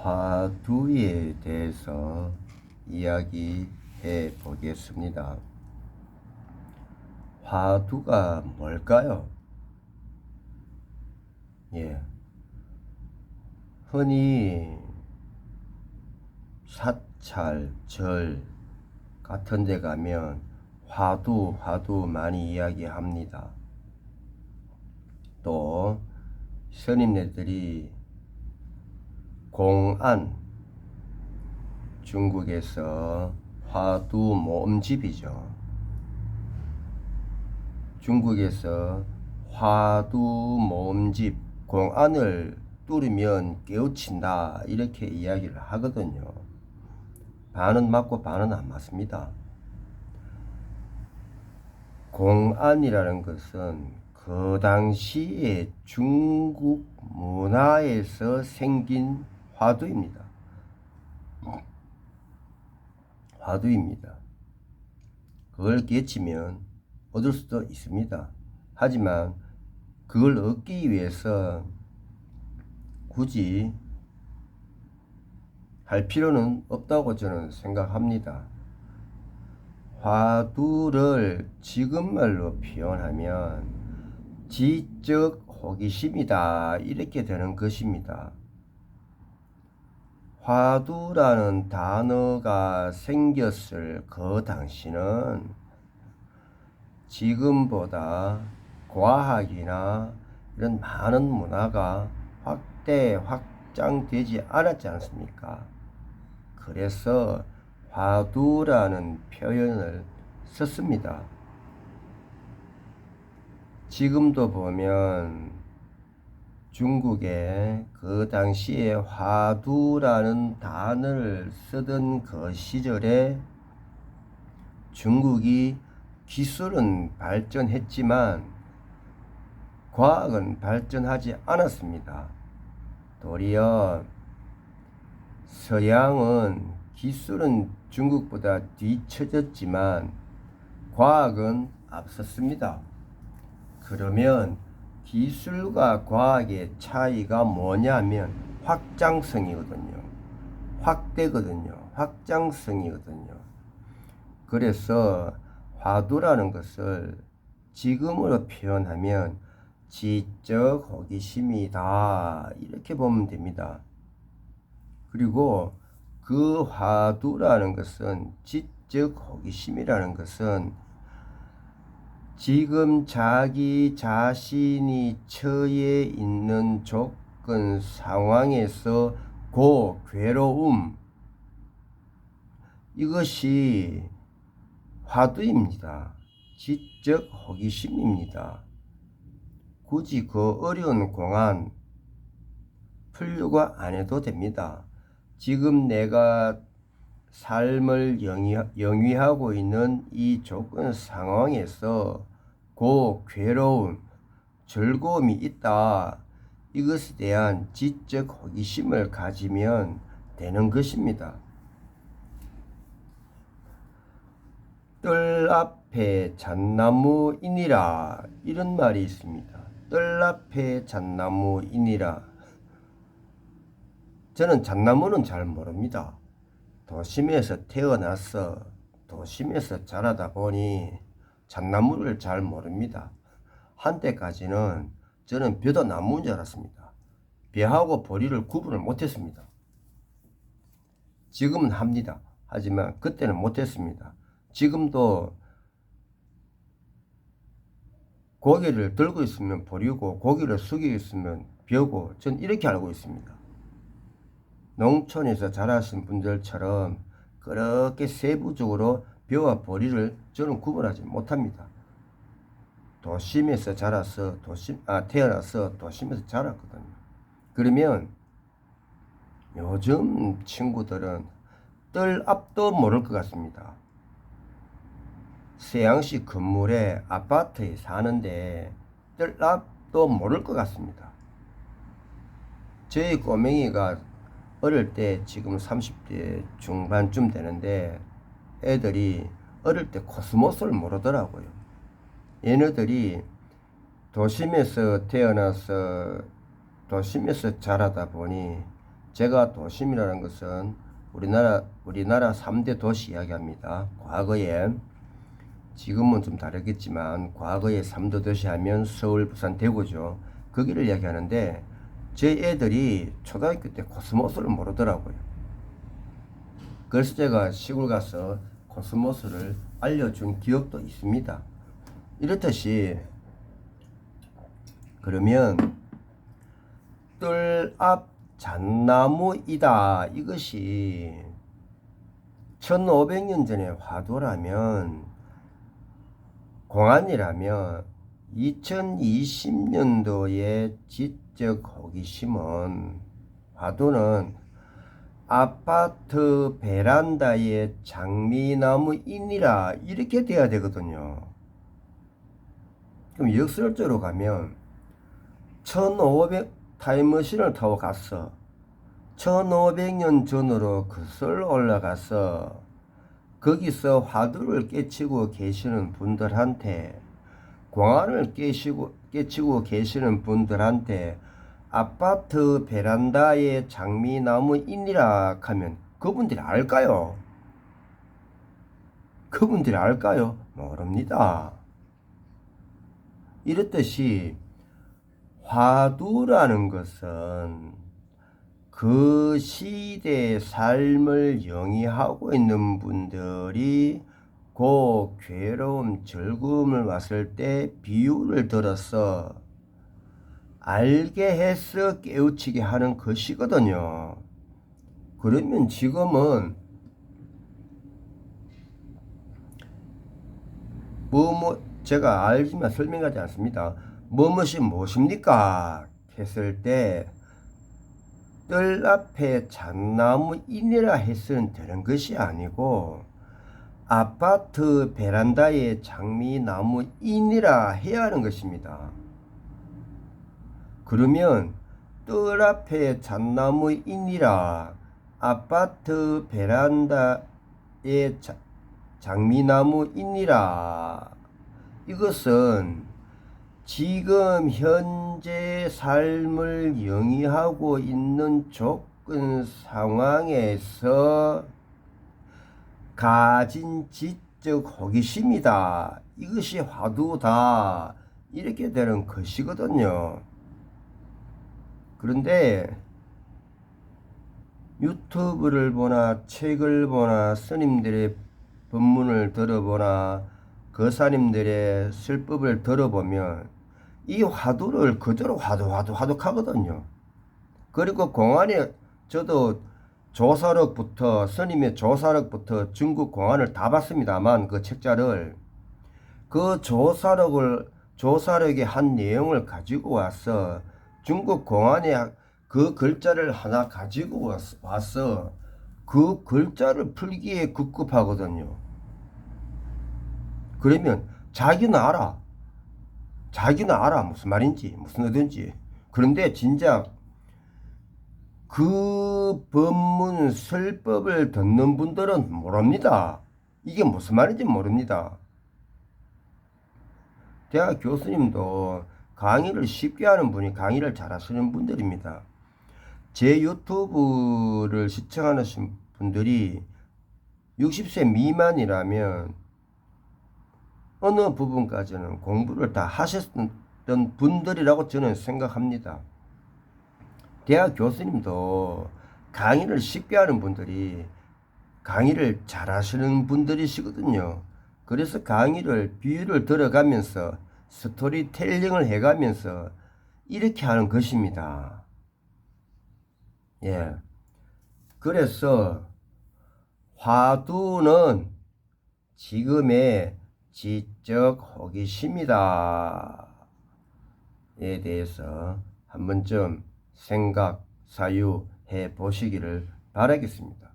화두에 대해서 이야기해 보겠습니다. 화두가 뭘까요? 흔히 사찰, 절 같은 데 가면 화두 많이 이야기합니다. 또 스님네들이 공안, 중국에서 화두 모음집이죠. 중국에서 화두 모음집, 공안을 뚫으면 깨우친다, 이렇게 이야기를 하거든요. 반은 맞고 반은 안 맞습니다. 공안이라는 것은 그 당시에 중국 문화에서 생긴 화두입니다. 그걸 깨치면 얻을 수도 있습니다. 하지만 그걸 얻기 위해서 굳이 할 필요는 없다고 저는 생각합니다. 화두를 지금 말로 표현하면 지적 호기심이다, 이렇게 되는 것입니다. 화두라는 단어가 생겼을 그 당시는 지금보다 과학이나 이런 많은 문화가 확장되지 않았지 않습니까? 그래서 화두라는 표현을 썼습니다. 지금도 보면 중국에 그 당시에 화두라는 단어를 쓰던 그 시절에 중국이 기술은 발전했지만 과학은 발전하지 않았습니다. 도리어 서양은 기술은 중국보다 뒤처졌지만 과학은 앞섰습니다. 그러면 기술과 과학의 차이가 뭐냐면 확장성이거든요. 확장성이거든요. 그래서 화두라는 것을 지금으로 표현하면 지적 호기심이다, 이렇게 보면 됩니다. 그리고 그 화두라는 것은, 지적 호기심이라는 것은 지금 자기 자신이 처해 있는 조건 상황에서 괴로움, 이것이 화두입니다. 지적 호기심입니다. 굳이 그 어려운 공안 풀려고 안 해도 됩니다. 지금 내가 삶을 영위하고 있는 이 조건 상황에서 괴로움, 즐거움이 있다, 이것에 대한 지적 호기심을 가지면 되는 것입니다. 뜰 앞에 잣나무이니라, 이런 말이 있습니다. 뜰 앞에 잣나무이니라. 저는 잣나무는 잘 모릅니다. 도심에서 태어나서 도심에서 자라다 보니 잣나무를 잘 모릅니다. 한때까지는 저는 벼도 나무인 줄 알았습니다. 벼하고 보리를 구분을 못했습니다. 지금은 합니다. 하지만 그때는 못했습니다. 지금도 고개를 들고 있으면 보리고 고개를 숙이고 있으면 벼고, 전 이렇게 알고 있습니다. 농촌에서 자라신 분들처럼 그렇게 세부적으로 벼와 보리를 저는 구분하지 못합니다. 도심에서 태어나서 도심에서 자랐거든요. 그러면 요즘 친구들은 뜰 앞도 모를 것 같습니다. 서양식 건물에 아파트에 사는데 뜰 앞도 모를 것 같습니다. 저희 꼬맹이가 어릴 때, 지금 30대 중반쯤 되는데 애들이 어릴 때 코스모스를 모르더라고요. 얘네들이 도심에서 태어나서 도심에서 자라다 보니 제가 도심이라는 것은 우리나라 3대 도시 이야기합니다. 과거에, 지금은 좀 다르겠지만 과거에 3대 도시 하면 서울, 부산, 대구죠. 거기를 이야기하는데 제 애들이 초등학교 때 코스모스를 모르더라고요. 그래서 제가 시골 가서 코스모스를 알려준 기억도 있습니다. 이렇듯이 그러면 뜰 앞 잣나무이다, 이것이 1500년 전에 화두라면, 공안이라면 2020년도에 지적 호기심은, 화두는 아파트 베란다에 장미나무이니라, 이렇게 돼야 되거든요. 그럼 역설적으로 가면 1500 타임머신을 타고 갔어. 1500년 전으로 거슬러 올라가서 거기서 화두를 깨치고 계시는 분들한테, 공안을 깨치고 계시는 분들한테 아파트 베란다에 장미나무이니라 하면 그분들이 알까요? 그분들이 알까요? 모릅니다. 이렇듯이 화두라는 것은 그 시대의 삶을 영위하고 있는 분들이 그 괴로움, 즐거움을 왔을 때 비유를 들어서 알게 해서 깨우치게 하는 것이거든요. 그러면 지금은 제가 알지만 설명하지 않습니다. 무엇이 무엇입니까? 했을 때 뜰 앞에 잣나무이니라 했으면 되는 것이 아니고 아파트 베란다에 장미나무이니라 해야 하는 것입니다. 그러면 뜰 앞에 잣나무이니라, 아파트 베란다에 장미나무이니라, 이것은 지금 현재 삶을 영위하고 있는 조건 상황에서 가진 지적 호기심이다, 이것이 화두다, 이렇게 되는 것이거든요. 그런데 유튜브를 보나 책을 보나 스님들의 법문을 들어보나 거사님들의 설법을 들어보면 이 화두를 그대로 화두하거든요. 그리고 공안에, 저도 조사록부터, 스님의 조사록부터 중국 공안을 다 봤습니다만 그 책자를, 그 조사록의 한 내용을 가지고 와서 중국 공안에 그 글자를 하나 가지고 와서 그 글자를 풀기에 급급하거든요. 그러면 자기는 알아 무슨 말인지, 무슨 의도인지. 그런데 진작 그 법문 설법을 듣는 분들은 모릅니다. 이게 무슨 말인지 모릅니다. 대학 교수님도 강의를 쉽게 하는 분이 강의를 잘 하시는 분들입니다. 제 유튜브를 시청하는 분들이 60세 미만이라면 어느 부분까지는 공부를 다 하셨던 분들이라고 저는 생각합니다. 대학 교수님도 강의를 쉽게 하는 분들이 강의를 잘 하시는 분들이시거든요. 그래서 강의를 비유를 들어가면서 스토리텔링을 해가면서 이렇게 하는 것입니다. 예. 그래서 화두는 지금의 지적 호기심이다 에 대해서 한 번쯤 생각, 사유해 보시기를 바라겠습니다.